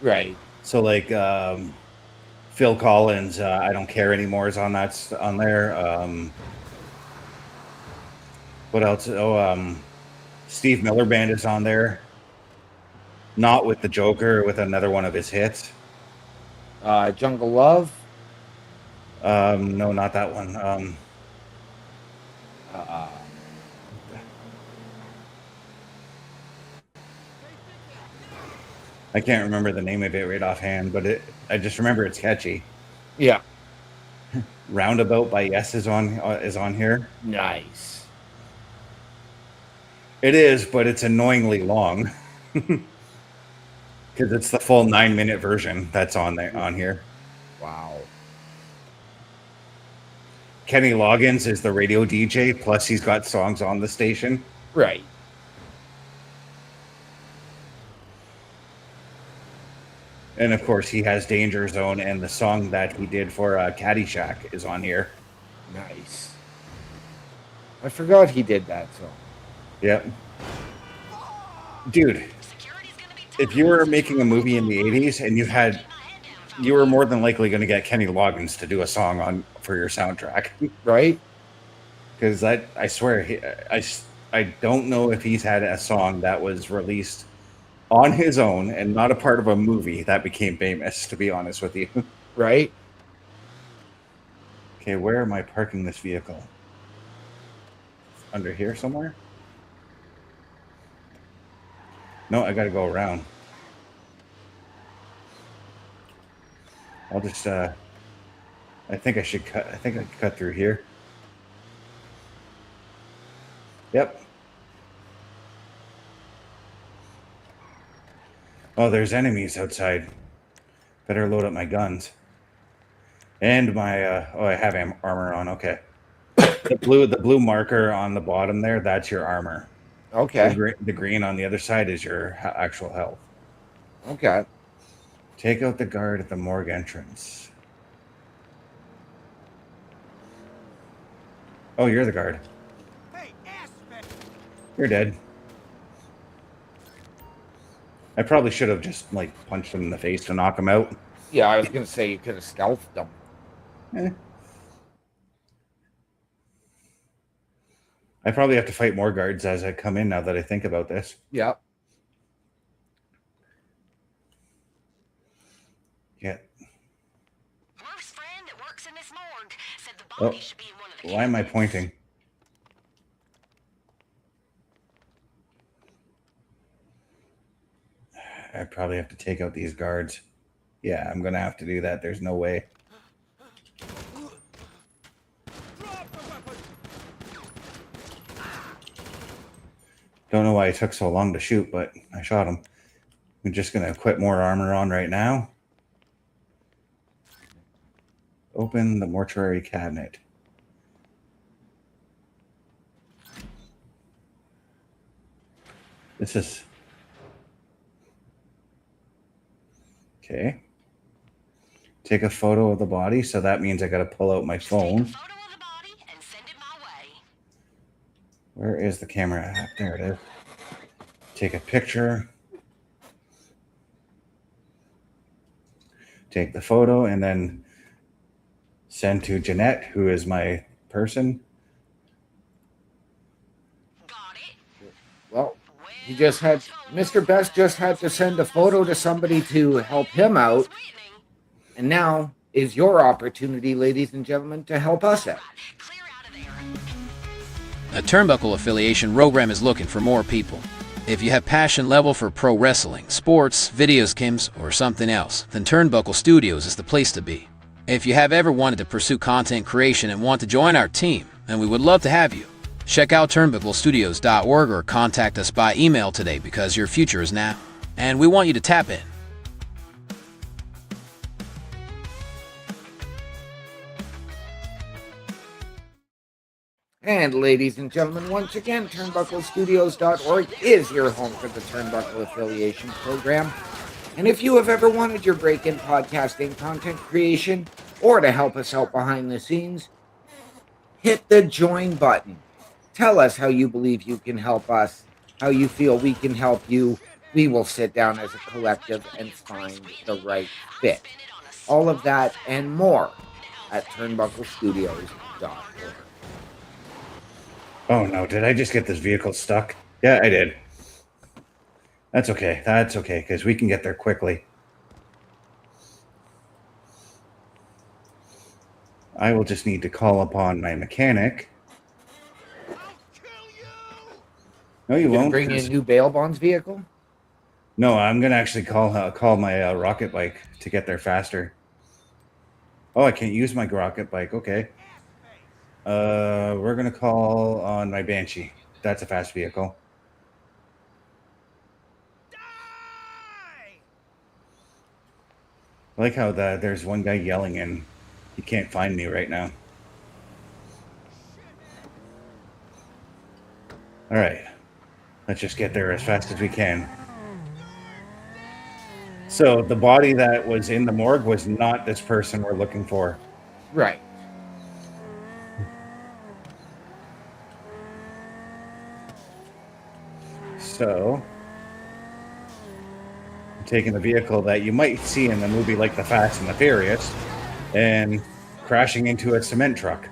S1: Right.
S2: So like Phil Collins, I Don't Care Anymore is on there. What else? Oh, Steve Miller Band is on there. Not with the Joker, with another one of his hits.
S1: Jungle Love.
S2: No, not that one. I can't remember the name of it right offhand, but I just remember it's catchy.
S1: Yeah.
S2: Roundabout by Yes is on here.
S1: Nice.
S2: It is, but it's annoyingly long because it's the full 9-minute version that's on here.
S1: Wow.
S2: Kenny Loggins is the radio DJ, plus he's got songs on the station.
S1: Right.
S2: And of course, he has Danger Zone, and the song that he did for Caddyshack is on here.
S1: Nice. I forgot he did that song.
S2: Yep. Dude, if you were making a movie in the 80s and you were more than likely going to get Kenny Loggins to do a song for your soundtrack.
S1: Right?
S2: Because I swear, I don't know if he's had a song that was released on his own and not a part of a movie that became famous, to be honest with you.
S1: Right?
S2: Okay, where am I parking this vehicle? Under here somewhere? No, I gotta go around. I'll just, I think I can cut through here. Yep. Oh, there's enemies outside. Better load up my guns. And my, I have armor on, okay. The blue marker on the bottom there, that's your armor.
S1: Okay.
S2: The green on the other side is your actual health.
S1: Okay.
S2: Take out the guard at the morgue entrance. Oh, you're the guard.
S7: Hey,
S2: You're dead. I probably should have just like punched him in the face to knock him out.
S1: Yeah, I was gonna say you could have stealthed them.
S2: Eh. I probably have to fight more guards as I come in now that I think about this.
S1: Yep.
S2: Yeah.
S7: Murph's friend that works in this morgue said the
S2: Oh,
S7: body should be in one of the
S2: why am I
S7: cabinets.
S2: pointing? I probably have to take out these guards. Yeah, I'm gonna have to do that. There's no way. Don't know why it took so long to shoot, but I shot him. I'm just gonna put more armor on right now. Open the mortuary cabinet. This is okay. Take a photo of the body, so that means I gotta pull out my
S7: Just take a
S2: phone.
S7: photo of the body and send it my way.
S2: Where is the camera at? There it is. Take a picture. Take the photo and then send to Jeanette, who is my person.
S7: Got it.
S1: Well, he just had Mr. Best just had to send a photo to somebody to help him out, and now is your opportunity, ladies and gentlemen, to help us out.
S7: Clear out of there.
S8: A Turnbuckle affiliation program is looking for more people. If you have passion level for pro wrestling, sports, video games, or something else, then Turnbuckle Studios is the place to be. If you have ever wanted to pursue content creation and want to join our team, then we would love to have you. Check out turnbucklestudios.org or contact us by email today because your future is now, and we want you to tap in.
S1: And ladies and gentlemen, once again, turnbucklestudios.org is your home for the Turnbuckle Affiliation Program. And if you have ever wanted your break in podcasting content creation or to help us out behind the scenes, hit the join button. Tell us how you believe you can help us, how you feel we can help you. We will sit down as a collective and find the right fit. All of that and more at turnbucklestudios.org.
S2: Oh no, did I just get this vehicle stuck? Yeah, I did. That's okay. That's okay, because we can get there quickly. I will just need to call upon my mechanic. No, you won't.
S1: Bring in new bail bonds vehicle?
S2: No, I'm gonna actually call my rocket bike to get there faster. Oh, I can't use my rocket bike. Okay. We're gonna call on my Banshee. That's a fast vehicle. I like how there's one guy yelling and he can't find me right now. All right, let's just get there as fast as we can. So the body that was in the morgue was not this person we're looking for.
S1: Right.
S2: So I'm taking the vehicle that you might see in the movie like The Fast and the Furious and crashing into a cement truck.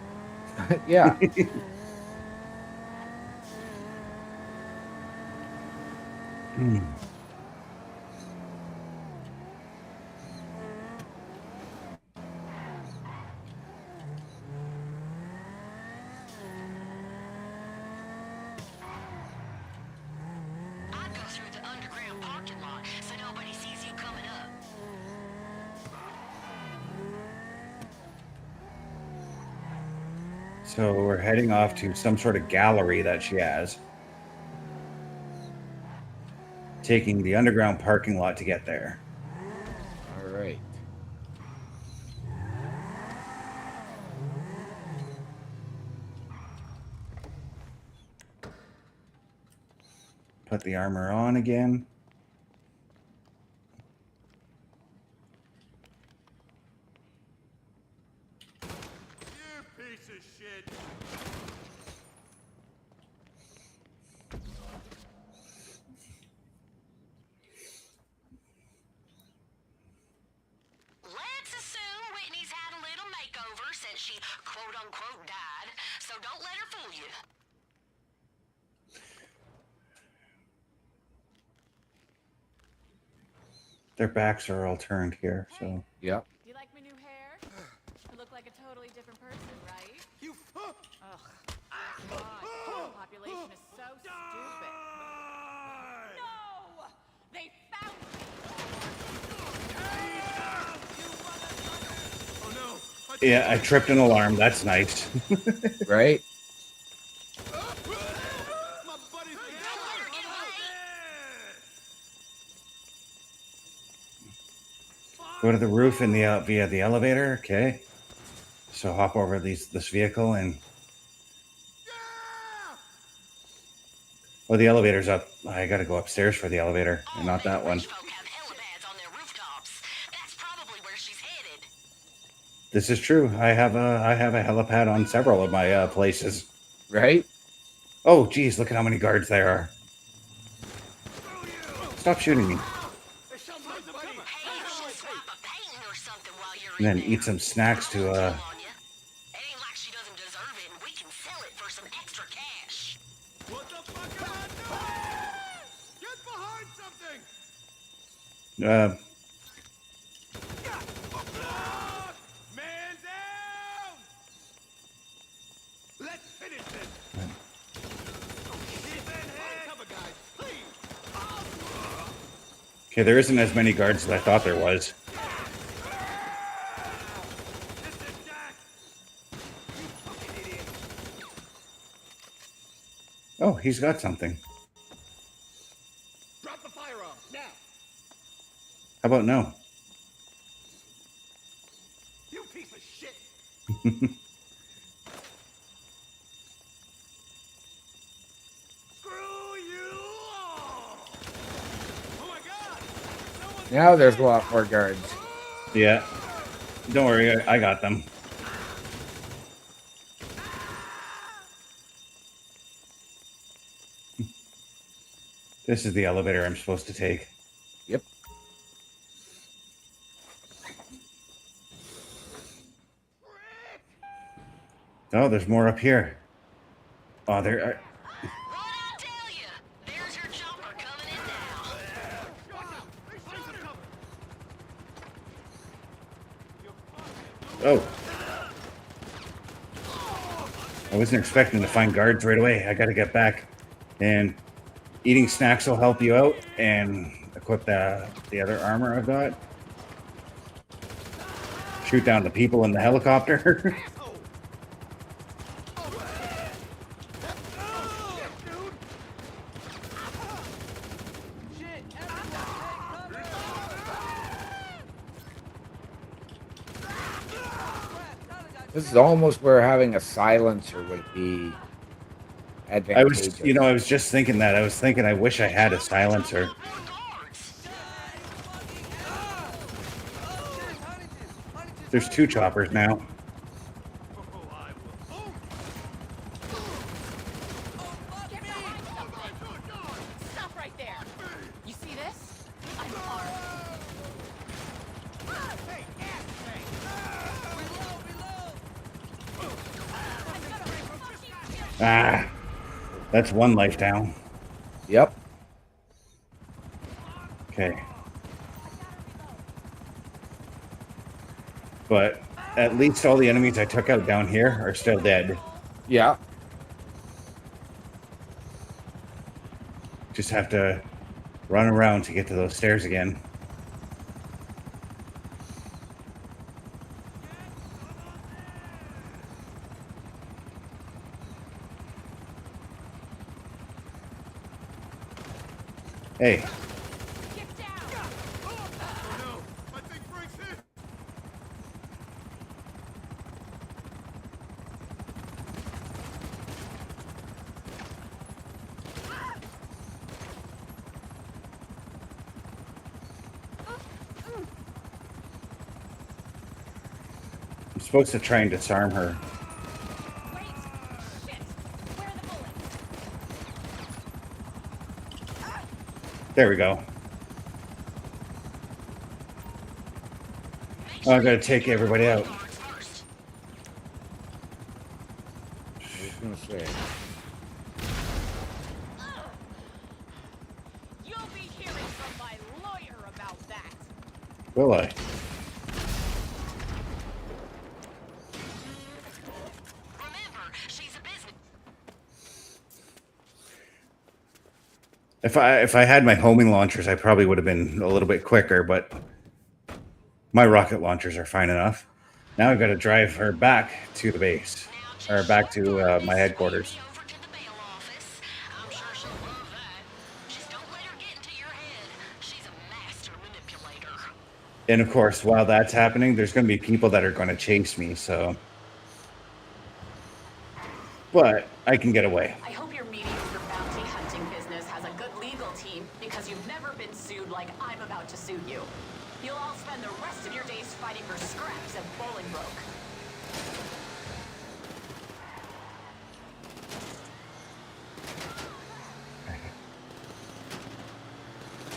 S1: Yeah.
S7: I'd go through the underground parking lot so nobody sees you coming up.
S2: So we're heading off to some sort of gallery that she has. Taking the underground parking lot to get there.
S1: All right.
S2: Put the armor on again.
S7: since she quote-unquote died, so don't let her fool you.
S2: Their backs are all turned here, so.
S1: Yep.
S9: Do you like my new hair? I look like a totally different person, right?
S10: You
S9: Ugh. God, the population is so stupid. No! They found me!
S10: Oh no!
S2: Yeah, I tripped an alarm. That's nice.
S1: Right?
S10: My buddy's
S2: Go to the roof in the via the elevator. Okay. So hop over this vehicle and. Oh, the elevator's up. I gotta go upstairs for the elevator, and not that one.
S7: Rich folk have helipads on their rooftops. That's probably where she's headed.
S2: This is true. I have a helipad on several of my places.
S1: Right?
S2: Oh, geez, look at how many guards there are. Stop shooting me.
S7: Hey, you should swap a painting or something while you're
S2: And then
S7: in there.
S2: eat some snacks to
S7: It ain't like she doesn't deserve it, and we can sell it for some extra cash.
S10: What the fuck am I doing? Get behind something! Man down! Let's finish this! Cover, guys, please!
S2: Okay, there isn't as many guards as I thought there was.
S10: This is Jack! You fucking idiot!
S2: Oh, he's got something.
S10: Drop the firearm, now!
S2: How about no?
S10: You piece of shit! Screw you all! Oh my god! Someone's
S1: Now there's a lot more guards.
S2: Yeah. Don't worry, I got them. This is the elevator I'm supposed to take.
S1: Yep.
S2: Oh, there's more up here. Oh, there are.
S7: What'd I tell you? There's your chopper coming in now.
S2: Oh. I wasn't expecting to find guards right away. I got to get back. And eating snacks will help you out and equip the other armor I've got. Shoot down the people in the helicopter.
S1: This is almost where having a silencer would be advantageous.
S2: I was just thinking that. I was thinking I wish I had a silencer. There's 2 choppers now.
S9: Stop right there! You see this? I'm armed.
S2: Ah, that's 1 life down.
S1: Yep.
S2: Okay. But at least all the enemies I took out down here are still dead.
S1: Yeah.
S2: Just have to run around to get to those stairs again. Hey.
S9: Get down!
S10: Oh no! I think Frank's hit!
S2: I'm supposed to try and disarm her.
S9: Wait! Shit! Where are the bullets?
S2: There we go. Oh, I gotta take everybody out.
S1: gonna say.
S9: You'll be hearing from my lawyer about that.
S2: Will I?
S7: Remember, she's a business.
S2: If I had my homing launchers, I probably would have been a little bit quicker, but my rocket launchers are fine enough. Now I've got to drive her back to the base, or back to my headquarters.
S7: Over to the bail office. I'm sure she'll love that. Just don't let her get into your head. She's a master manipulator.
S2: And of course, while that's happening, there's going to be people that are going to chase me, so. But I can get away.
S9: I hope your mediocre bounty hunting business has a good legal team because you've never been sued like I'm about to sue you. You'll all spend the rest of your days fighting for scraps at Bolingbroke.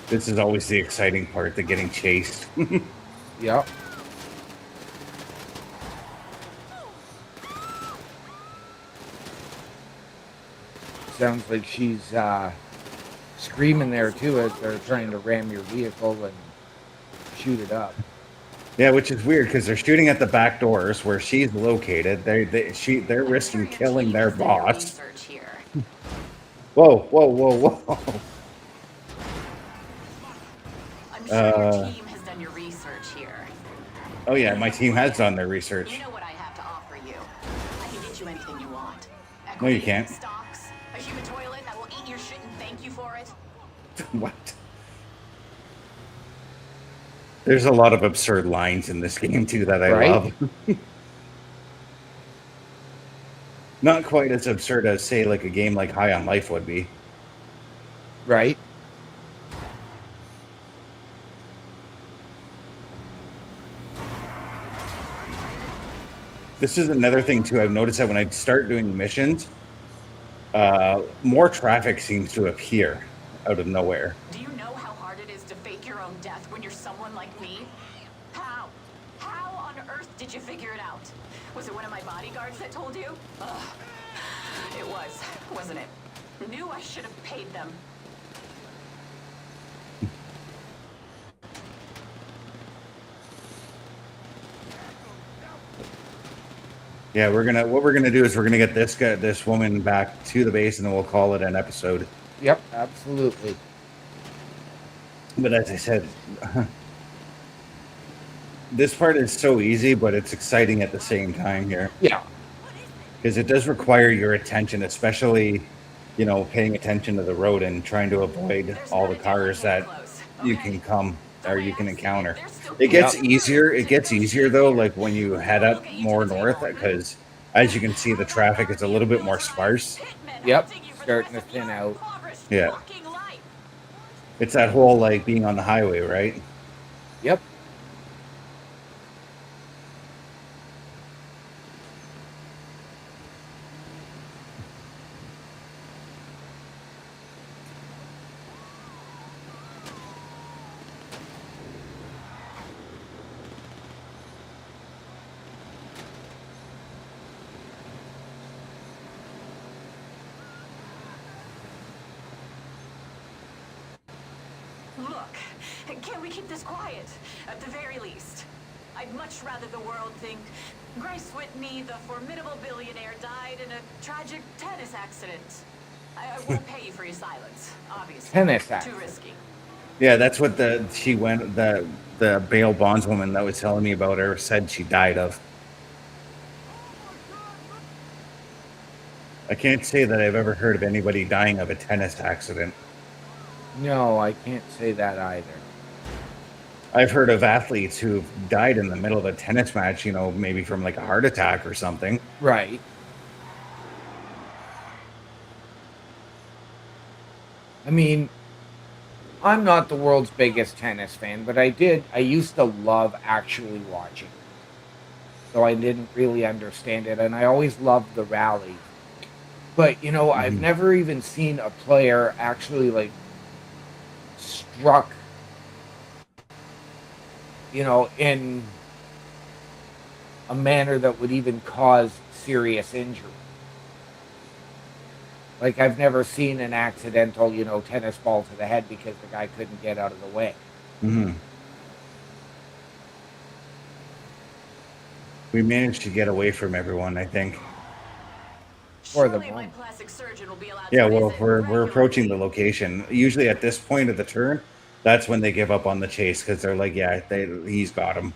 S2: This is always the exciting part, the getting chased.
S1: Yep. Sounds like she's screaming there too as they're trying to ram your vehicle and shoot it up.
S2: Yeah, which is weird because they're shooting at the back doors where she's located. They're risking killing their boss. Whoa, whoa, whoa, whoa.
S9: I'm sure your team has done your research here.
S2: Oh yeah, my team has done their research.
S9: You know what I have to offer you. I can get you anything you want.
S2: No, you can't.
S9: Stocks, a human toilet that will eat your shit and thank you for it.
S2: What? There's a lot of absurd lines in this game too that I love. Not quite as absurd as, say, like a game like High on Life would be.
S1: Right.
S2: This is another thing too. I've noticed that when I start doing missions, more traffic seems to appear out of nowhere.
S9: Do you know how hard it is to fake your own death when you're someone like me? How? How on earth did you figure it out? Was it one of my bodyguards that told you? Ugh. It was, wasn't it? Knew I should have paid them.
S2: Yeah, what we're gonna do is we're gonna get this woman back to the base, and then we'll call it an episode.
S1: Yep, absolutely.
S2: But as I said, this part is so easy, but it's exciting at the same time here.
S1: Yeah.
S2: Because it does require your attention, especially, paying attention to the road and trying to avoid all the cars that you can come or you can encounter. It gets easier. It gets easier though, like when you head up more north, because as you can see, the traffic is a little bit more sparse.
S1: Yep, starting to thin out.
S2: Yeah. It's that whole like being on the highway, right?
S1: Yep.
S9: Look, can we keep this quiet? At the very least. I'd much rather the world think Grace Whitney, the formidable billionaire, died in a tragic tennis accident. I won't pay you for your silence, obviously.
S1: Tennis accident.
S9: Too risky.
S2: Yeah, that's what the bail bondswoman that was telling me about her said she died of. I can't say that I've ever heard of anybody dying of a tennis accident.
S1: No, I can't say that either.
S2: I've heard of athletes who've died in the middle of a tennis match, maybe from like a heart attack or something.
S1: Right. I mean, I'm not the world's biggest tennis fan, but I used to love actually watching. So I didn't really understand it, and I always loved the rally. But, I've never even seen a player actually, like, struck, in a manner that would even cause serious injury. Like, I've never seen an accidental, tennis ball to the head because the guy couldn't get out of the way.
S2: Mm-hmm. We managed to get away from everyone, I think.
S1: For the
S9: Surely my
S1: moment.
S9: plastic surgeon will be allowed
S2: Yeah,
S9: to
S2: well,
S9: visit
S2: we're approaching the
S9: regularly.
S2: location. Usually at this point of the turn, that's when they give up on the chase because they're like, yeah, he's got him.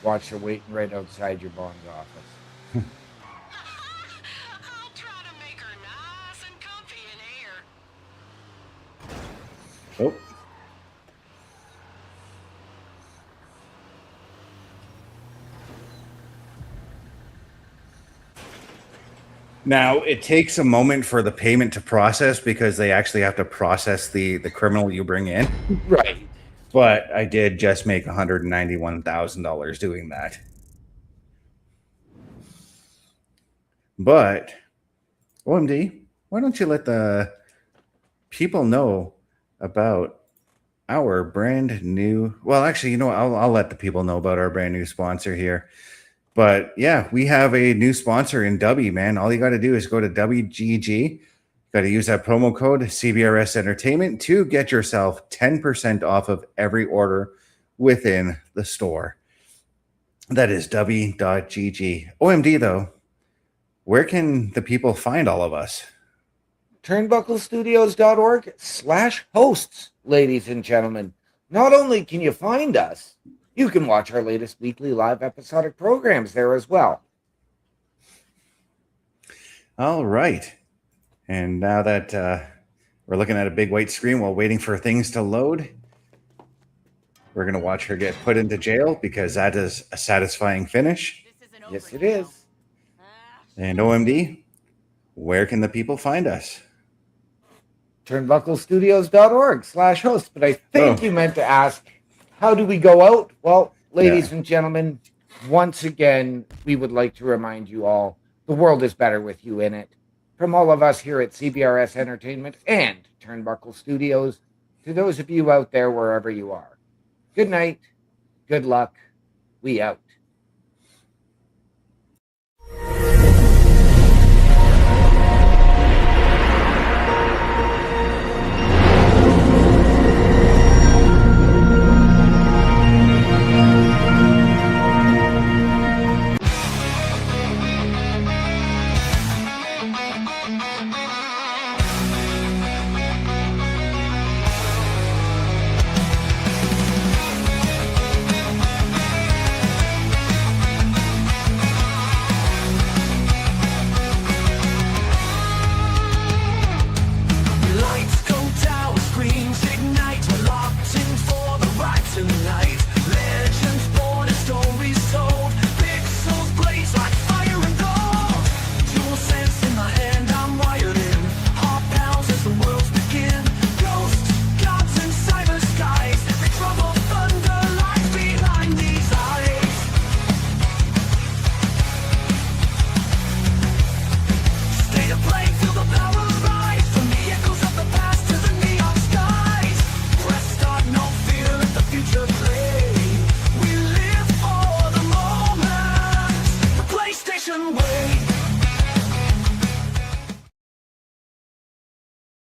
S1: Watch her waiting right outside your bond's office.
S7: I'll try to make her nice and comfy in here.
S2: Oh. Now, it takes a moment for the payment to process because they actually have to process the criminal you bring in.
S1: Right.
S2: But I did just make $191,000 doing that. But, OMD, why don't you let the people know about our brand new... Well, actually, you know what? I'll let the people know about our brand new sponsor here. But yeah, we have a new sponsor in W, man. All you got to do is go to WGG. Got to use that promo code CBRS Entertainment to get yourself 10% off of every order within the store. That is W.GG. OMD, though, where can the people find all of us?
S1: Turnbucklestudios.org/hosts, ladies and gentlemen. Not only can you find us, you can watch our latest weekly live episodic programs there as well.
S2: All right. And now that we're looking at a big white screen while waiting for things to load, we're going to watch her get put into jail because that is a satisfying finish.
S1: Yes, it is.
S2: And OMD, where can the people find us?
S1: Turnbucklestudios.org/hosts. But I think you meant to ask, how do we go out? Well, ladies and gentlemen, once again, we would like to remind you all, the world is better with you in it. From all of us here at CBRS Entertainment and Turnbuckle Studios, to those of you out there wherever you are. Good night, good luck, we out.